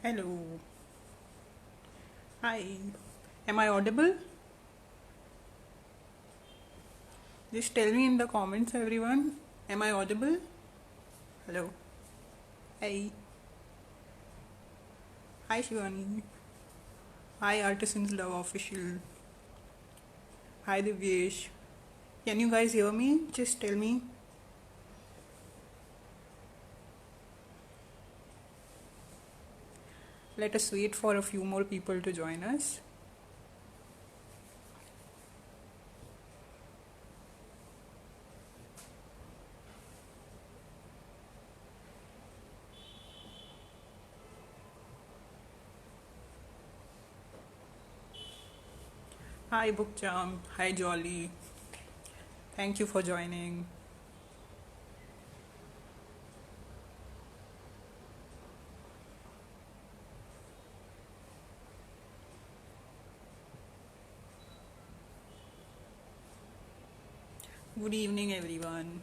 Hello. Hi. Am I audible? Just tell me in the comments, everyone. Am I audible? Hello. Hey. Hi, Shivani. Hi, Artisans Love Official. Hi, Divyesh. Can you guys hear me? Just tell me. Let us wait for a few more people to join us. Hi, Bookjam. Hi, Jolly. Thank you for joining. Good evening, everyone.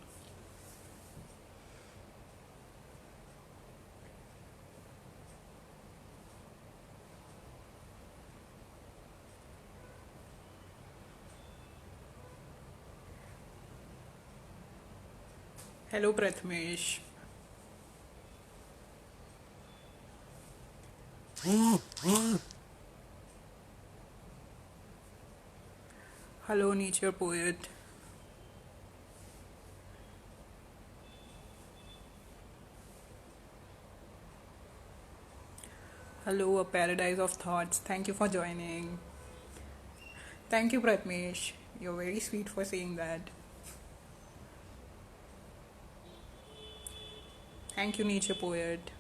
Hello, Prathmesh. Hello, Nature Poet. Hello, A Paradise of Thoughts. Thank you for joining. Thank you, Pratmesh. You're very sweet for saying that. Thank you, Nature Poet.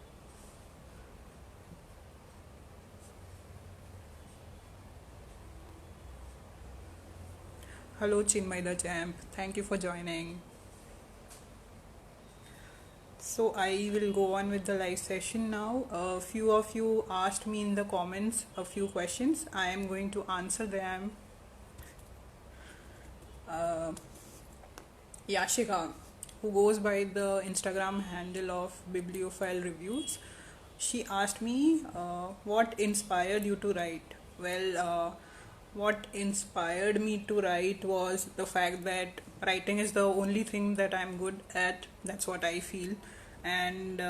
Hello, Chinmay the Champ. Thank you for joining. So, I will go on with the live session now. A few of you asked me in the comments a few questions. I am going to answer them. Uh, Yashika, who goes by the Instagram handle of Bibliophile Reviews, she asked me what inspired you to write. What inspired me to write was the fact that writing is the only thing that I'm good at. That's what I feel. And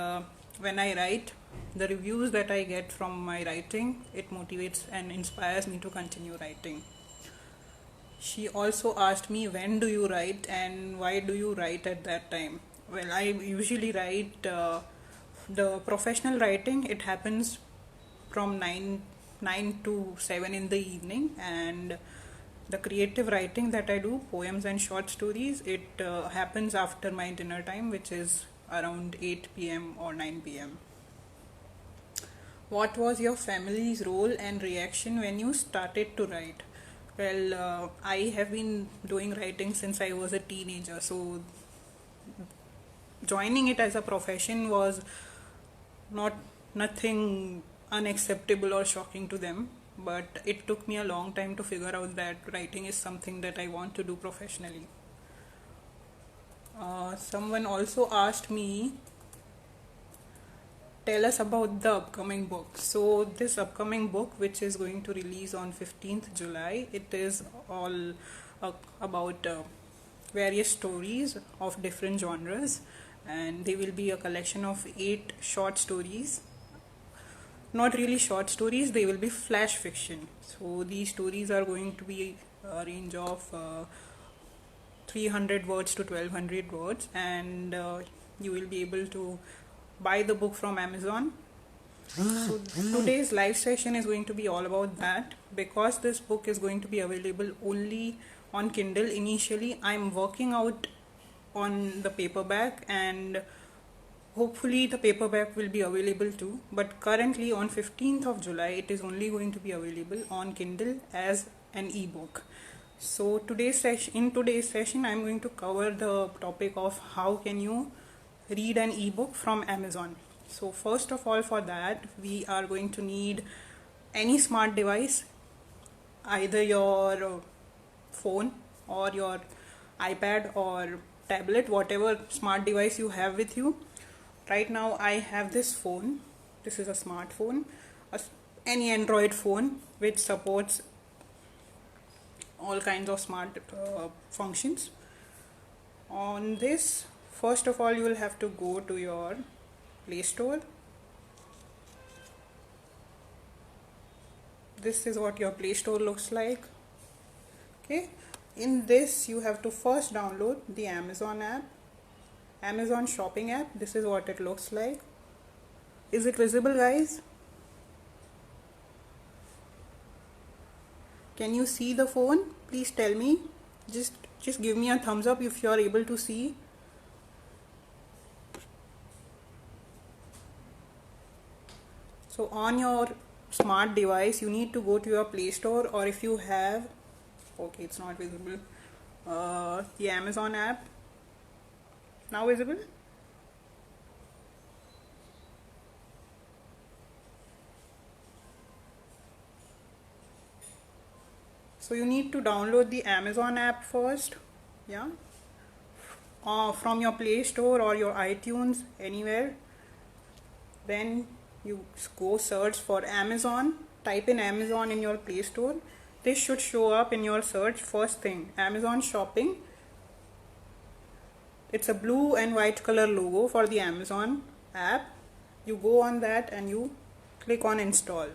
when I write, the reviews that I get from my writing, it motivates and inspires me to continue writing. She also asked me, when do you write and why do you write at that time? Well, I usually write the professional writing. It happens from 9 to 7 in the evening, and the creative writing that I do, poems and short stories, it happens after my dinner time, which is around 8 p.m. or 9 p.m. What was your family's role and reaction when you started to write? Well, I have been doing writing since I was a teenager, so joining it as a profession was not nothing unacceptable or shocking to them. But it took me a long time to figure out that writing is something that I want to do professionally. Someone also asked me, tell us about the upcoming book. So this upcoming book, which is going to release on 15th July, it is all about various stories of different genres, and they will be a collection of 8 short stories. Not really short stories, they will be flash fiction. So these stories are going to be a range of 300 words to 1200 words, and you will be able to buy the book from Amazon. So today's live session is going to be all about that. Because this book is going to be available only on Kindle initially, I'm working out on the paperback, and hopefully the paperback will be available too. But currently on 15th of July, it is only going to be available on Kindle as an ebook. So in today's session, I'm going to cover the topic of how can you read an ebook from Amazon. So first of all, for that, we are going to need any smart device, either your phone or your iPad or tablet, whatever smart device you have with you. Right now, I have this phone. This is a smartphone, any Android phone which supports all kinds of smart functions. On this, first of all, you will have to go to your Play Store. This is what your Play Store looks like. Okay, in this you have to first download the Amazon app, Amazon shopping app. This is what it looks like. Is it visible, guys? Can you see the phone? Please tell me. Just give me a thumbs up if you are able to see. So on your smart device, you need to go to your Play Store, or if you have, okay, it's not visible, the Amazon app. Now visible? So you need to download the Amazon app first, yeah, from your Play Store or your iTunes, anywhere. Then you go search for Amazon, type in Amazon in your Play Store. This should show up in your search first thing, Amazon shopping. It's a blue and white color logo for the Amazon app. You go on that and you click on install.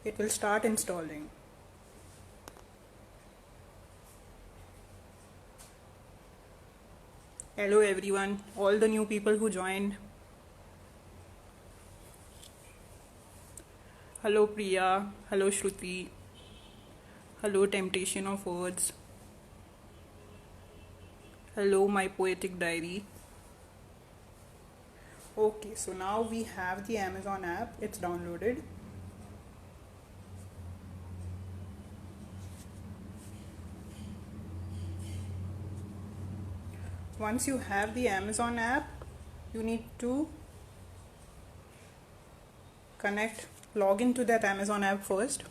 It will start installing. Hello everyone, all the new people who joined. Hello Priya, hello Shruti, hello Temptation of Words, hello my poetic diary. Okay, so now we have the Amazon app, it's downloaded. Once you have the Amazon app, you need to log into that Amazon app first.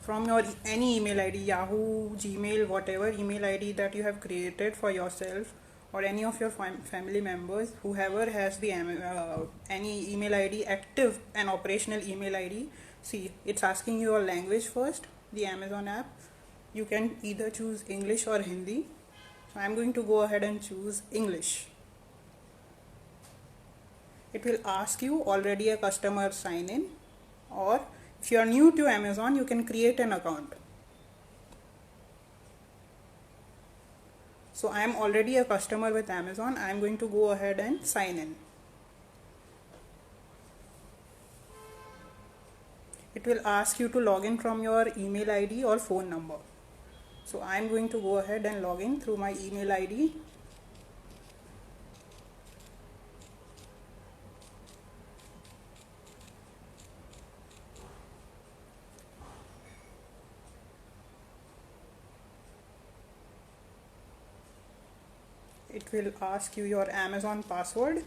From your any email ID, Yahoo, Gmail, whatever email ID that you have created for yourself, or any of your family members, whoever has the any email ID active, an operational email ID. See, it's asking your language first, the Amazon app. You can either choose English or Hindi. So I'm going to go ahead and choose English. It will ask you already a customer sign in, or if you are new to Amazon, you can create an account. So I am already a customer with Amazon. I am going to go ahead and sign in. It will ask you to log in from your email ID or phone number. So I am going to go ahead and log in through my email ID. It will ask you your Amazon password.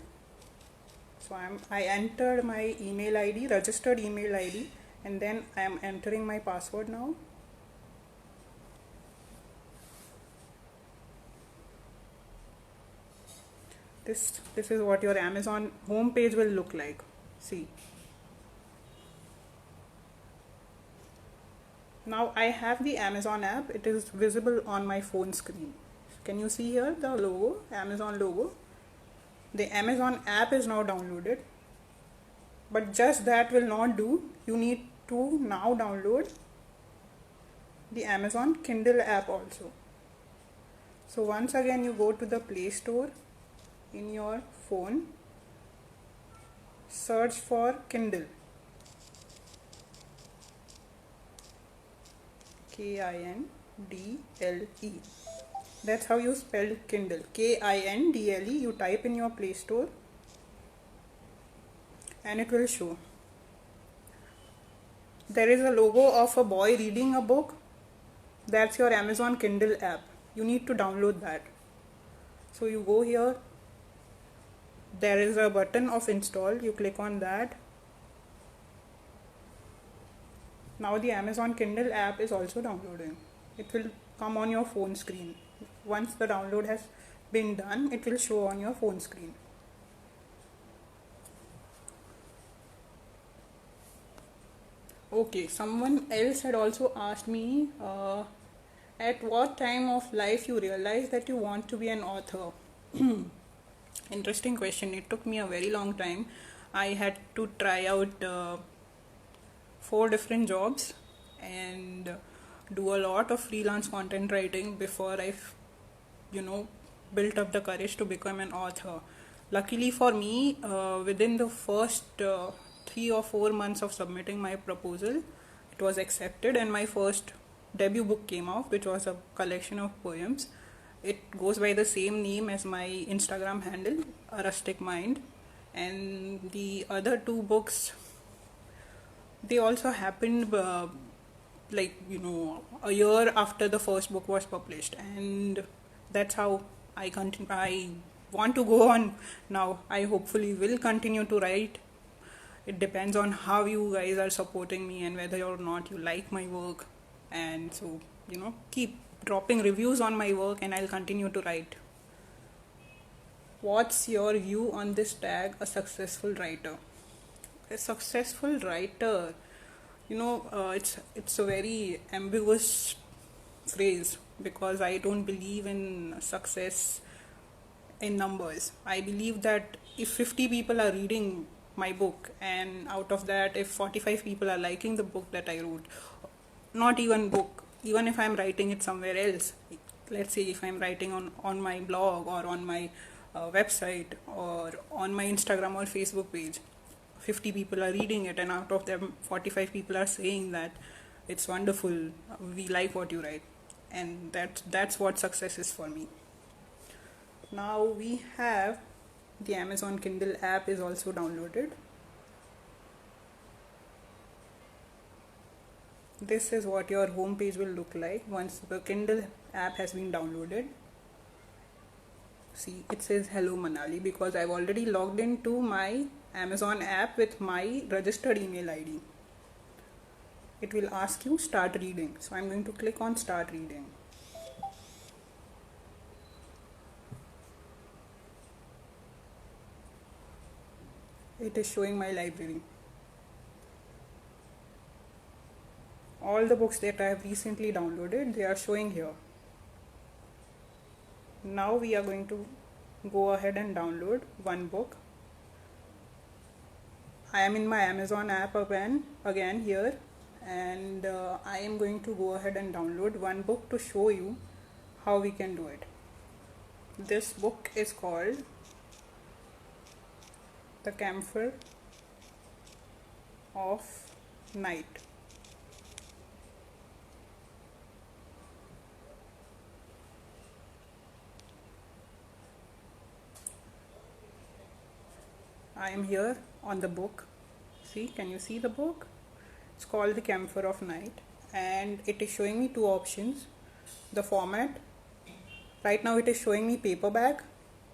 So I entered my email ID, registered email ID, and then I am entering my password now. This is what your Amazon home page will look like. See. Now I have the Amazon app. It is visible on my phone screen. Can you see here the logo, Amazon logo? The Amazon app is now downloaded. But just that will not do. You need to now download the Amazon Kindle app also. So once again you go to the Play Store in your phone, search for Kindle, Kindle. That's how you spell Kindle, Kindle. You type in your Play Store and it will show. There is a logo of a boy reading a book. That's your Amazon Kindle app. You need to download that. So you go here. There is a button of install. You click on that. Now the Amazon Kindle app is also downloading. It will come on your phone screen once the download has been done, it will show on your phone screen. Okay, someone else had also asked me, at what time of life you realize that you want to be an author? Interesting question. It took me a very long time. I had to try out 4 different jobs and do a lot of freelance content writing before you know, built up the courage to become an author. Luckily for me, within the first 3 or 4 months of submitting my proposal, it was accepted, and my first debut book came out, which was a collection of poems. It goes by the same name as my Instagram handle, A Rustic Mind, and the other 2 books, they also happened a year after the first book was published, and that's how I want to go on now. I hopefully will continue to write. It depends on how you guys are supporting me and whether or not you like my work, and so keep dropping reviews on my work and I'll continue to write. What's your view on this tag, a successful writer? A successful writer, it's a very ambiguous phrase, because I don't believe in success in numbers. I believe that if 50 people are reading my book, and out of that, if 45 people are liking the book that I wrote, not even book, even if I'm writing it somewhere else, let's say if I'm writing on my blog or on my website or on my Instagram or Facebook page, 50 people are reading it, and out of them 45 people are saying that it's wonderful, we like what you write, and that's what success is for me. Now we have the Amazon Kindle app is also downloaded. This is what your home page will look like once the Kindle app has been downloaded. See, it says Hello Manali because I've already logged into my Amazon app with my registered email ID. It will ask you start reading. So I'm going to click on start reading. It is showing my library. All the books that I have recently downloaded, they are showing here. Now we are going to go ahead and download one book. I am in my Amazon app again here, and I am going to go ahead and download one book to show you how we can do it. This book is called The Camphor of Night. I am here on the book. See, can you see the book? It's called The Camphor of Night, and it is showing me 2 options. The format, right now it is showing me paperback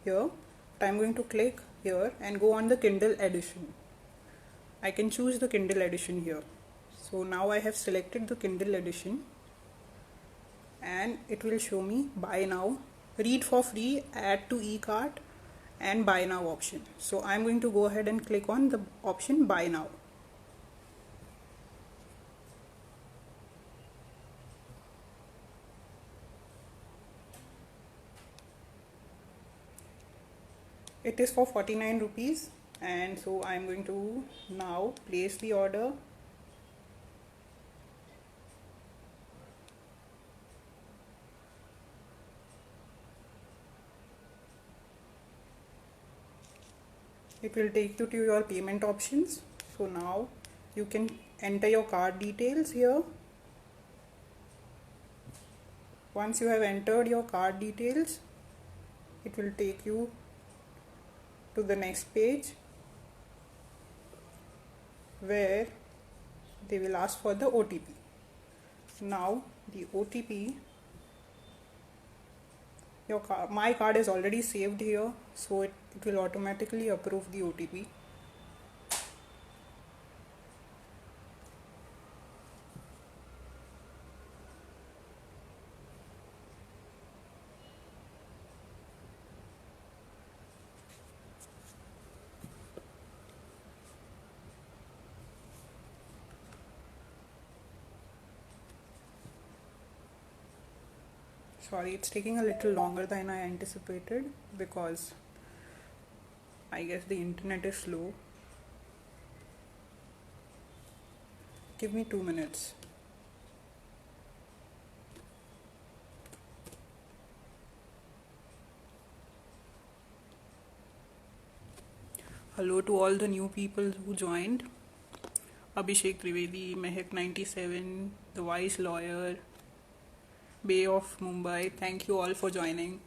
here, but I'm going to click here and go on the Kindle edition. I can choose the Kindle edition here. So now I have selected the Kindle edition, and it will show me buy now, read for free, add to e-cart, and buy now option. So I'm going to go ahead and click on the option buy now. It is for 49 rupees, and so I'm going to now place the order. It will take you to your payment options. So now you can enter your card details here. Once you have entered your card details, it will take you to the next page where they will ask for the OTP. Now the OTP, my card is already saved here, so it will automatically approve the OTP. Sorry, it's taking a little longer than I anticipated because I guess the internet is slow. Give me 2 minutes. Hello to all the new people who joined. Abhishek Trivedi, Mehak 97, The Wise Lawyer, Bay of Mumbai. Thank you all for joining.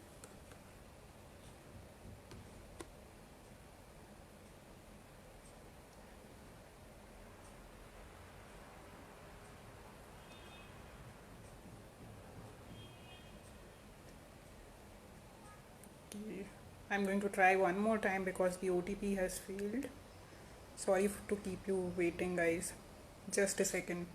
Okay. I'm going to try one more time because the OTP has failed. Sorry to keep you waiting, guys. Just a second.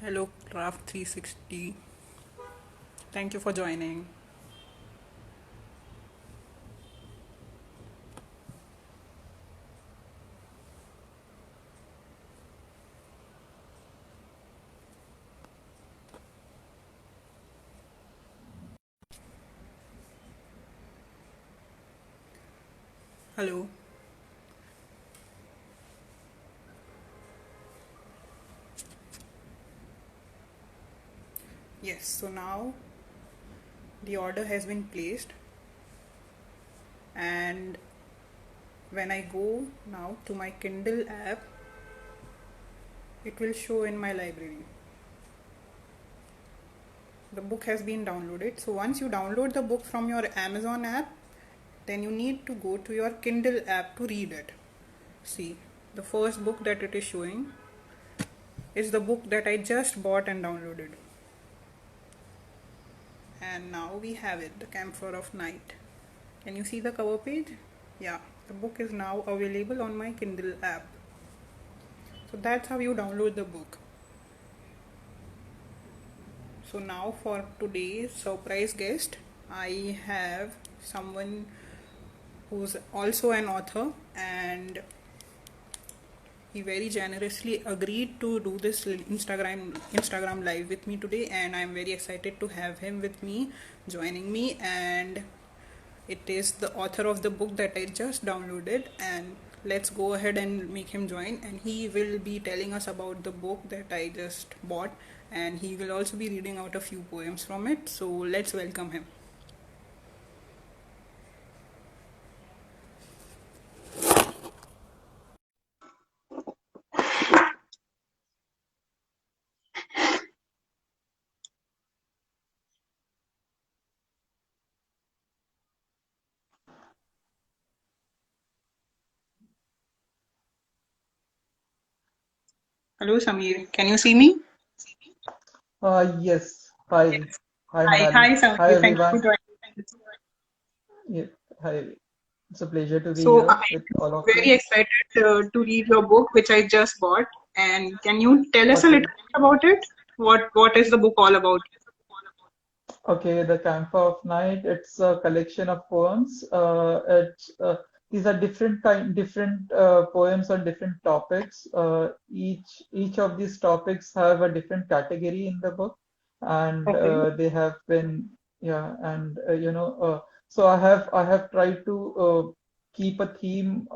Hello, Craft 360. Thank you for joining. Hello. Yes, so now the order has been placed, and when I go now to my Kindle app, it will show in my library. The book has been downloaded. So once you download the book from your Amazon app, then you need to go to your Kindle app to read it. See, the first book that it is showing is the book that I just bought and downloaded. And now we have it, The Camphor of Night. Can you see the cover page? Yeah, the book is now available on my Kindle app. So that's how you download the book. So now for today's surprise guest, I have someone who's also an author, and he very generously agreed to do this Instagram live with me today, and I'm very excited to have him with me, joining me. And it is the author of the book that I just downloaded, and let's go ahead and make him join, and he will be telling us about the book that I just bought, and he will also be reading out a few poems from it. So let's welcome him. Hello, Samir. Can you see me? Yes. Hi. Yes. Hi, Hi, hi, Manali. Hi, Samir. Thank you for everyone. joining. Yeah. Hi. It's a pleasure to be So here with all of I'm very you. excited to read your book, which I just bought. And can you tell us a little Okay. bit about it? What is the book all about? Okay. The Camphor of Night. It's a collection of poems. These are different poems on different topics. Each of these topics have a different category in the book, and Okay. they have been, yeah. And so I have tried to keep a theme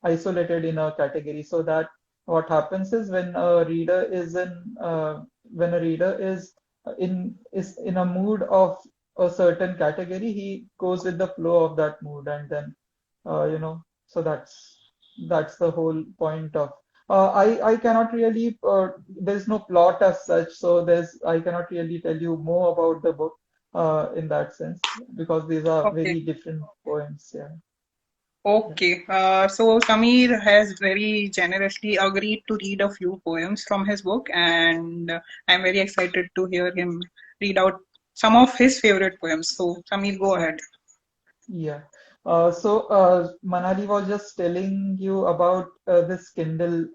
isolated in a category, so that what happens is when a reader is in a mood of a certain category, he goes with the flow of that mood, and then so that's the whole point of I cannot really there's no plot as such, so there's I cannot really tell you more about the book in that sense, because these are Okay. very different poems. Yeah. Yeah. Okay. So Samir has very generously agreed to read a few poems from his book, and I'm very excited to hear him read out some of his favorite poems. So Samir, go ahead. Yeah. Manali was just telling you about this Kindle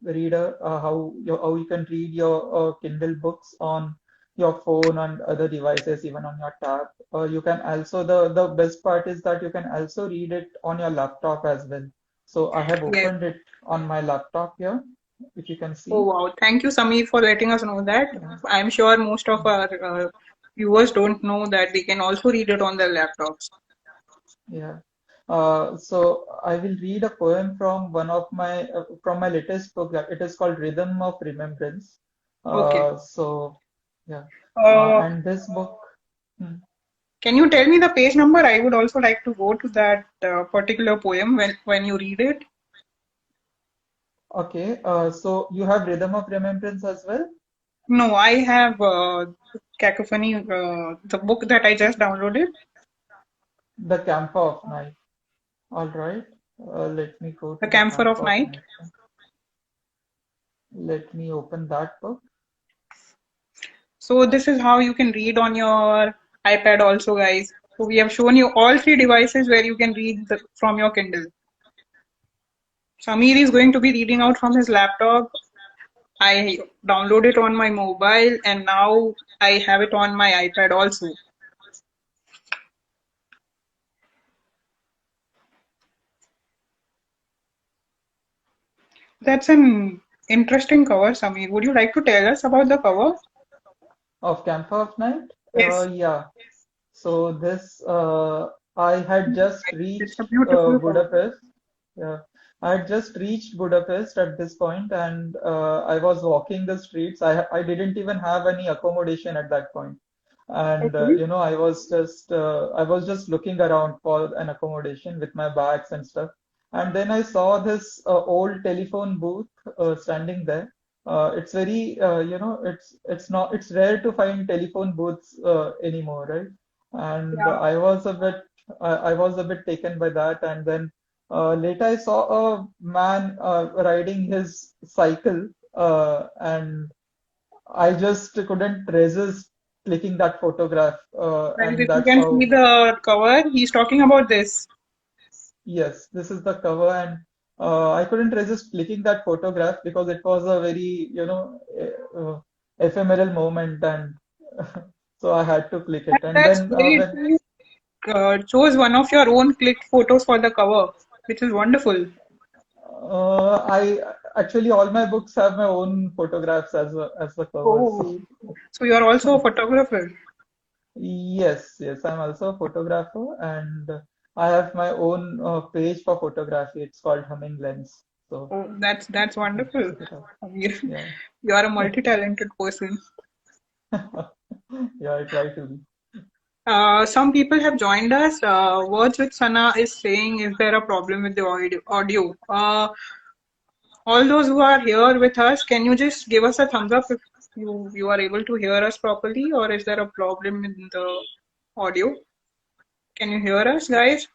reader, how you can read your Kindle books on your phone and other devices, even on your tab. You can also the best part is that you can also read it on your laptop as well. So I have Yes. opened it on my laptop here, if you can Oh see. wow. Thank you, Samir, for letting us know that. Yeah. I'm sure most of our viewers don't know that they can also read it on their laptops. Yeah. So I will read a poem from one of my from my latest book. It is called Rhythm of Remembrance. Okay. Yeah. Uh, And this book. Hmm. can you tell me the page number? I would also like to go to that particular poem when you read it. Okay. So you have Rhythm of Remembrance as well. No, I have Cacophony, the book that I just downloaded. The Camphor of Night. All right. Let me go The to the Camphor of Camphor of Night. Night. Let me open that book. So this is how you can read on your iPad also, guys. So we have shown you all three devices where you can read from your Kindle. Samir is going to be reading out from his laptop. I download it on my mobile and now I have it on my iPad also. That's an interesting cover, Samir. Would you like to tell us about the cover? Of Camphor of Night. Yes, Yeah. So this I had just it's a reached beautiful cover. Budapest. Yeah, I had just reached Budapest at this point, and I was walking the streets. I didn't even have any accommodation at that point, and Okay. I was just looking around for an accommodation with my bags and stuff, and then I saw this old telephone booth standing there. It's very it's rare to find telephone booths anymore, right? And Yeah. I was a bit taken by that, and then later I saw a man riding his cycle, and I just couldn't resist clicking that photograph, Guys, and if you that's can see how. the cover, he's talking about this. Yes, this is the cover, and I couldn't resist clicking that photograph because it was a very, ephemeral moment, and so I had to click it. And That's then great. when You chose one of your own clicked photos for the cover, which is wonderful. I actually all my books have my own photographs as the cover. So Oh, so you're also a photographer. yes, I'm also a photographer, and I have my own page for photography. It's called Humming Lens. So Oh, that's you can wonderful. check it out. Amir, Yeah. you are a multi-talented person. Yeah, I try to be. Some people have joined us. Words with Sana is saying, is there a problem with the audio? All those who are here with us, can you just give us a thumbs up if you are able to hear us properly, or is there a problem in the audio? Can you hear us, guys?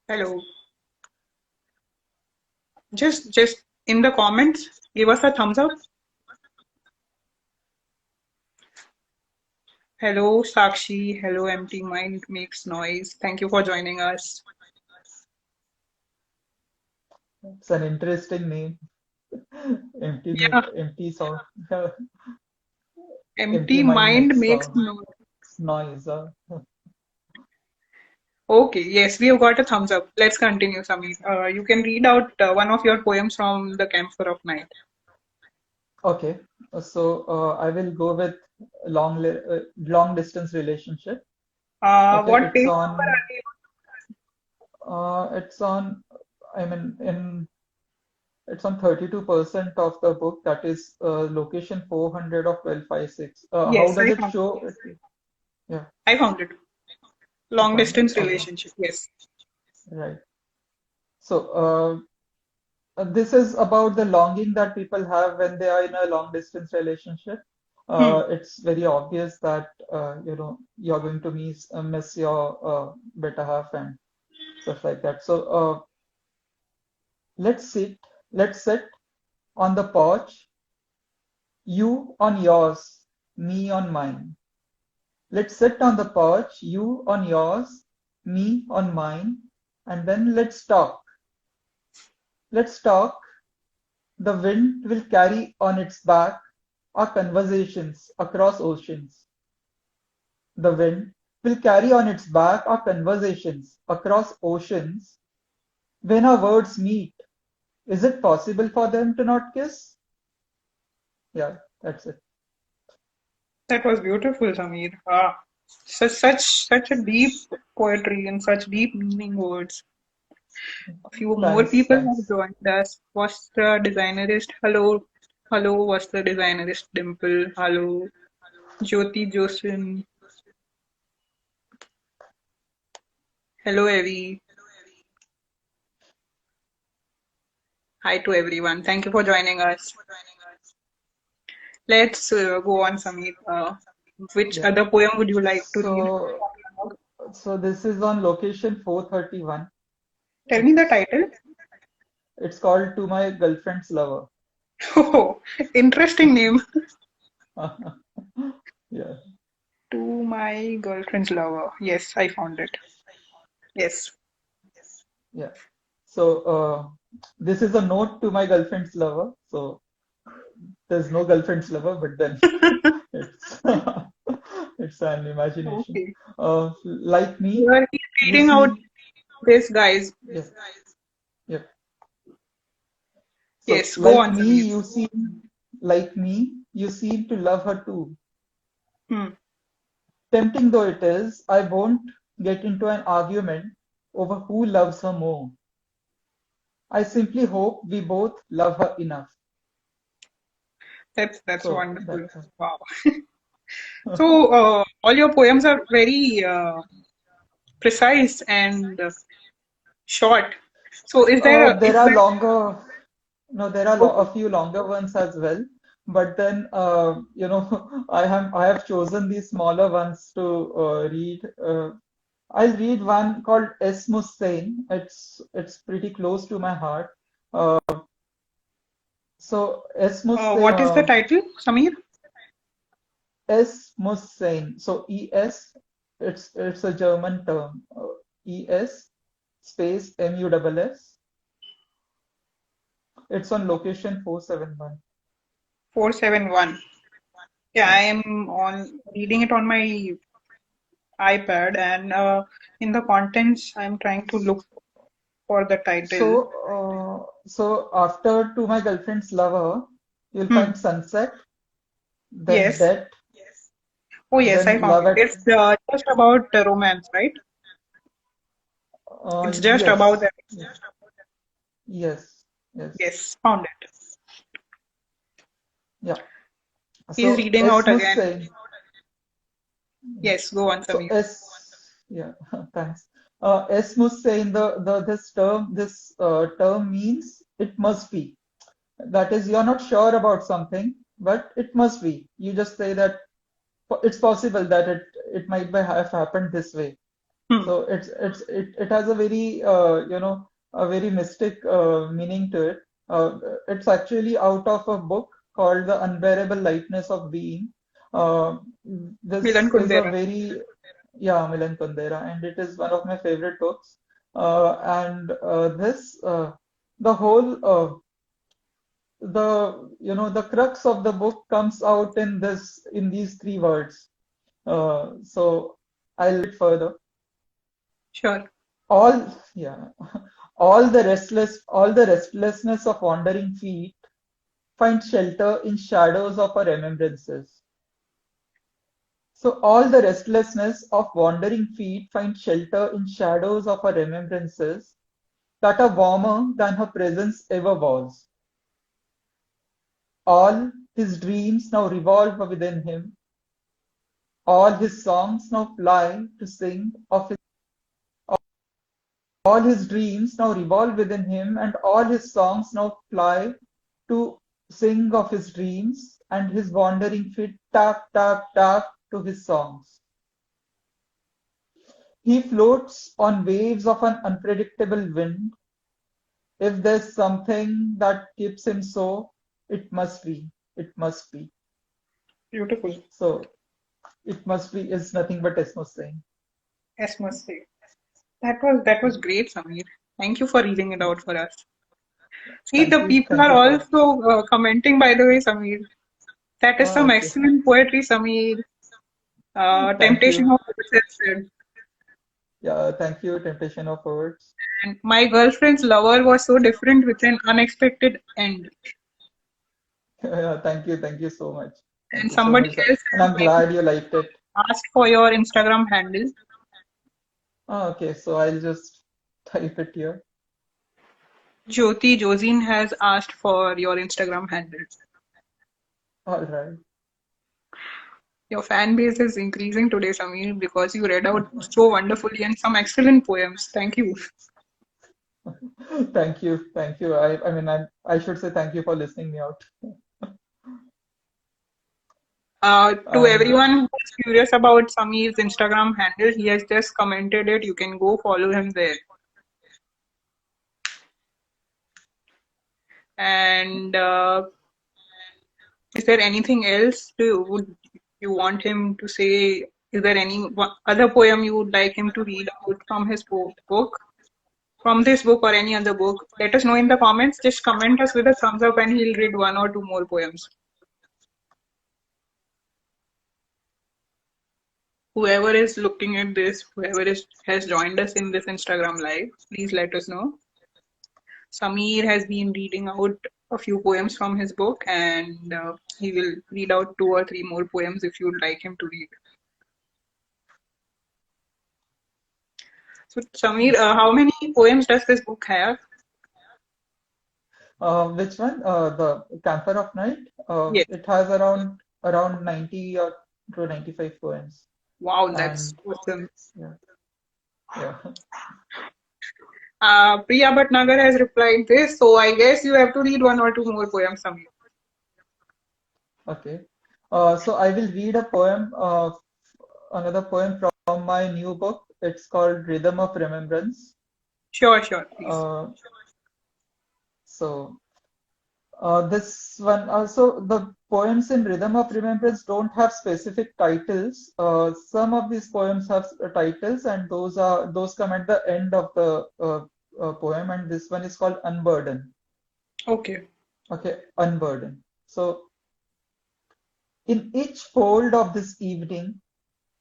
Hello. Just in the comments, give us a thumbs up. Hello, Sakshi. Hello, Empty Mind Makes Noise. Thank you for joining us. It's an interesting name. Yeah, Empty sound. Empty Empty mind Mind makes Makes sound Noise. noise. Okay, yes, we have got a thumbs up. Let's continue, Samir. You can read out one of your poems from the Camphor of Night. Okay, so I will go with long distance relationship. Okay, What page number are we it's on. I mean, in it's on 32% of the book. That is location 400 of 1256. on? How Yes, does it show? Yeah, I found it. you Long found it. distance Okay, relationship. Yes. right. So this is about the longing that people have when they are in a long distance relationship. Hmm. It's very obvious that you're going to miss your better half and stuff like that. So let's sit let's sit on the porch, you on yours. me on mine. Let's sit on the porch, you on yours, me on mine, and then let's talk. Let's talk. The wind will carry on its back our conversations across oceans. The wind will carry on its back our conversations across oceans. When our words meet, is it possible for them to not kiss? Yeah, that's it. That was beautiful, Samir. Such a deep poetry and such deep meaning words. A few more Thanks, people have thanks. joined us. Was the designerist? Hello, hello. Was the designerist Dimple? Hello, Jyoti Josin. Hello, Evie. Hi to everyone. Thank you for joining us. Let's go on, Samir. Which Yeah. other poem would you like to read? So, so this is on location 431. Tell me the It's title. it's called To My Girlfriend's Lover. Oh, interesting name. Yeah, To my girlfriend's lover. Yes, I found it. Yes. yeah. So, this is a note to my girlfriend's lover. So there's no girlfriend's lover, but then it's it's an imagination. Okay. Like me, Here he's you reading out seem, this, guys. yeah, yeah. So Yes, go on, Samir. like me, you seem to love her too. Hmm. Tempting though it is, I won't get into an argument over who loves her more. I simply hope we both love her enough. That's So wonderful. that's Wow. So all your poems are very precise and short. So is there a there is are there longer, no, there are okay? a few longer ones as well. But then, I have chosen these smaller ones to read. I'll read one called Es Mustain. It's pretty close to my heart. Uh, so Es Mustain, What is the title, Samir? Es Mustain. So ES, it's a German term. ES space MUSS. It's on location 471. 471. Yeah, I Yeah. am on reading it on my iPad, and in the contents, I'm trying to look for the title. So after To My Girlfriend's Lover, you'll Hmm. find Sunset, then Yes. Death, Oh, yes, I then found Love it. at, It's just about romance, right? It's just about yes, that. yes, yes, Yes, found it. yeah. He's So reading S out must again. say, yeah. Yes, go on, So Samir. yeah, thanks. S must say in this term means it must be. That is, you're not sure about something, but it must be. You just say that it's possible that it might have happened this way. Hmm. So it has a very a very mystic meaning to it. It's actually out of a book called The Unbearable Lightness of Being. Uh, Milan this is a Kundera. very, yeah, Milan Kundera, and it is one of my favorite books. And this the whole the crux of the book comes out in these three words. So I'll read further. Sure. Yeah, all the restlessness of wandering feet find shelter in shadows of our remembrances. So all the restlessness of wandering feet find shelter in shadows of our remembrances that are warmer than her presence ever was. All his dreams now revolve within him. All his songs now fly to sing of his all his dreams now revolve within him, and all his songs now fly to sing of his dreams, and his wandering feet tap, tap, tap to his songs. He floats on waves of an unpredictable wind. If there's something that keeps him so, it must be. It must be. Beautiful. So it must be is nothing but Esmo saying. Yes, must say. That was great, Samir. Thank you for reading it out for us. See, the people Thank are you for. also commenting, by the way, Samir. That is Oh, some okay. excellent poetry, Samir. Thank Temptation you. of Words said. Yeah, thank you. Temptation of words. And my girlfriend's lover was so different with an unexpected end. Yeah, thank you so much. Thank And you so somebody much. else And I'm glad you liked it. asked for your Instagram handle. Oh, okay, so I'll just type it here. Jyoti Josine has asked for your Instagram handle. All right. Your fan base is increasing today, Samir, because you read out so wonderfully and some excellent poems. Thank you. Thank you. Thank you. I mean, I should say thank you for listening me out. To And everyone who's curious about Samir's Instagram handle, he has just commented it. You can go follow him there. And is there anything else would you want him to say? Is there any other poem you would like him to read out from his book, from this book or any other book? Let us know in the comments. Just comment us with a thumbs up, and he'll read one or two more poems. Whoever is looking at this, whoever has joined us in this Instagram live, please let us know. Samir has been reading out a few poems from his book, and he will read out two or three more poems if you'd like him to read. So, Samir, how many poems does this book have? which one? The Camphor of Night. Yes. It has around 90 or to 95 poems. Wow, that's And awesome. yeah, yeah. Priya Bhatnagar has replied this, so I guess you have to read one or two more poems, Samir. Okay. So I will read another poem from my new book. It's called Rhythm of Remembrance. Sure, sure, please. Uh, so this one also, the poems in Rhythm of Remembrance don't have specific titles. Some of these poems have titles, and those come at the end of the poem. And this one is called Unburden. Okay. Okay, Unburden. So in each fold of this evening,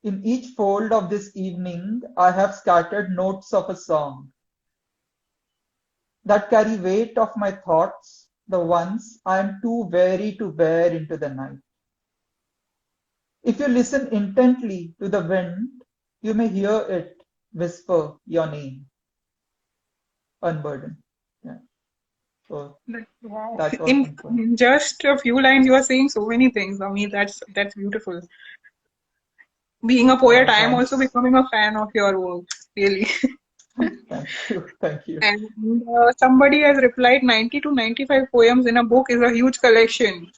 in each fold of this evening, I have scattered notes of a song that carry weight of my thoughts, the ones I am too weary to bear into the night. If you listen intently to the wind, you may hear it whisper your name, Unburden. Yeah. So Wow. that was In one poem. just a few lines, you are saying so many things. I mean, that's beautiful. Being a poet, I am also Thanks. becoming a fan of your work, really. Thank you. Thank you. And somebody has replied 90 to 95 poems in a book is a huge collection.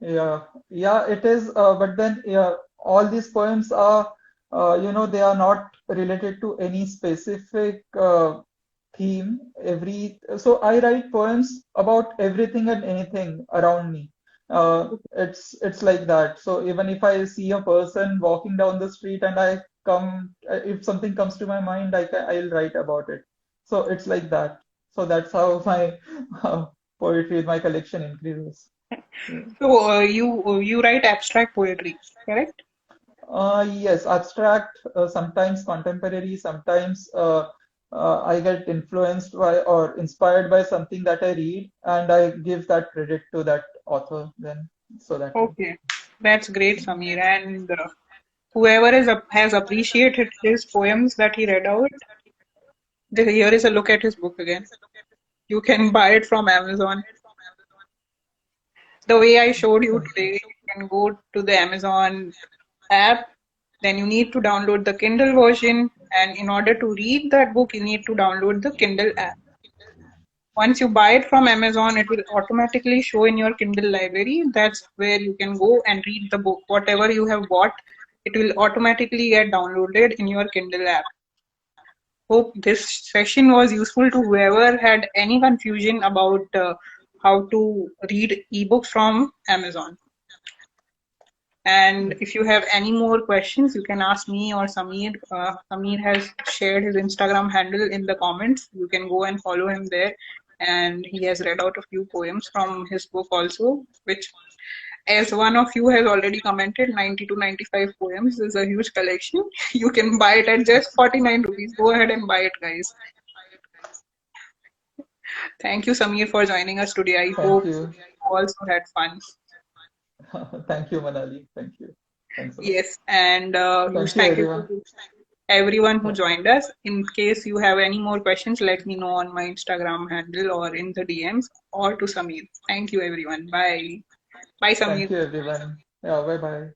Yeah, yeah, it is. But then, yeah, all these poems are, they are not related to any specific theme. So I write poems about everything and anything around me. It's like that. So even if I see a person walking down the street and if something comes to my mind, I'll write about it. So it's like that. So that's how my uh, poetry, my collection increases. Yeah. So you write abstract poetry, correct? Yes, abstract, sometimes contemporary, sometimes I get influenced by or inspired by something that I read, and I give that credit to that author then. So that way. Okay, that's great, Samir. And whoever has appreciated his poems that he read out, here is a look at his book again. You can buy it from Amazon. The way I showed you Thank you. today, you can go to the Amazon app, then you need to download the Kindle version, and in order to read that book, you need to download the Kindle app. Once you buy it from Amazon, it will automatically show in your Kindle library. That's where you can go and read the book. Whatever you have bought, it will automatically get downloaded in your Kindle app. Hope this session was useful to whoever had any confusion about how to read ebooks from Amazon. And Yes. if you have any more questions, you can ask me or Sameer. Sameer has shared his Instagram handle in the comments. You can go and follow him there. And he has read out a few poems from his book also, which, as one of you has already commented, 90 to 95 poems is a huge collection. You can buy it at just 49 rupees. Go ahead and buy it, guys. Thank you, Sameer, for joining us today. I Thank hope you. you also had fun. Thank you, Manali. Thank you. Thanks a lot. Yes, and huge Thank you, thank you everyone. to everyone who Yeah. joined us. In case you have any more questions, let me know on my Instagram handle or in the DMs or to Sameer. Thank you, everyone. Bye. Bye, Thank Sameer. you, everyone. Yeah. Bye bye.